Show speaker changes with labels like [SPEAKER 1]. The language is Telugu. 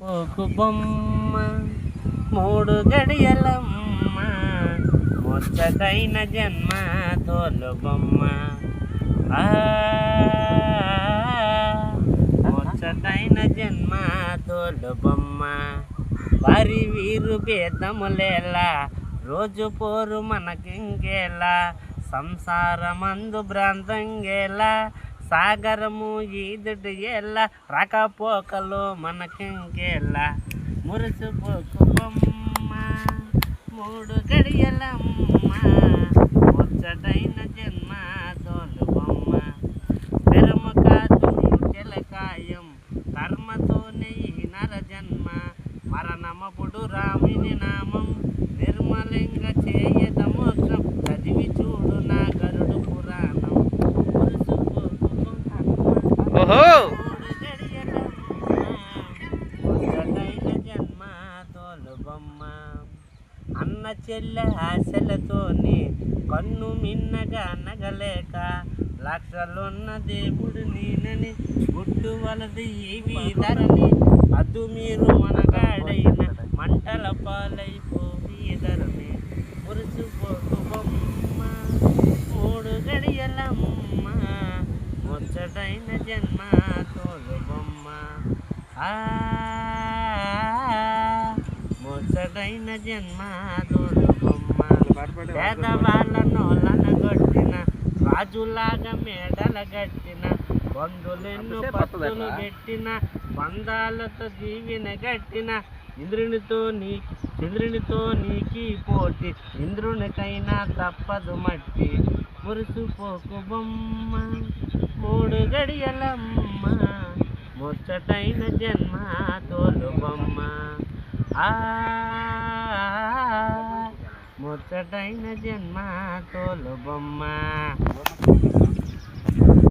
[SPEAKER 1] పోకు బొమ్మ మూడు గడియలమ్మ ముచ్చటైన జన్మ తోలు బొమ్మ ముచ్చటైన జన్మ తోలు బొమ్మ వారి వీరు భేదములేలా రోజు పోరు మనకింకేలా సంసారమందు భ్రాంతంగేలా సాగరము ఈదుడు ఎలా రాకపోకలు మనకింకేలా మురిసిపోకు బొమ్మ మూడు గడియలమ్మ ముచ్చటైన జన్మ తోలు బొమ్మ పెరమ కాదు జలకాయం కర్మతోనే ఈ నర జన్మ మరణమపుడు రామిని నామం నిర్మలంగా చేయద మోక్షం చదివి చూడు నా గరుడు పురాణం జన్మ తోలు బొమ్మ అన్న చెల్లె ఆశలతోని కన్ను మిన్నగా నగలేక లక్షలున్న దేవుడు నేనని గుడ్డు వలది ఏవి ధరని అదు మీరు మనగాడైన మంటల పాలైపోయిదరని మురిసిపోకు బొమ్మ మూడు గడియలమ్మ ముచ్చటైన జన్మ తోలు బొమ్మ ముచ్చటైన జన్మ తోలు బొమ్మ పేదవాళ్ళ నోళ్ళను కొట్టిన రాజులాగా మేడల గట్టిన బంధులెన్నో పత్తులు పెట్టిన బంధాలతో దీవిన గట్టిన చంద్రునితో నీకి పోటీ ఇంద్రునికైనా తప్పదు మట్టి మురిసిపోకు బొమ్మ మూడు గడియలమ్మ ముచ్చటైన జన్మ తోలు బొమ్మ ముచ్చటైన జన్మ తోలు బొమ్మ.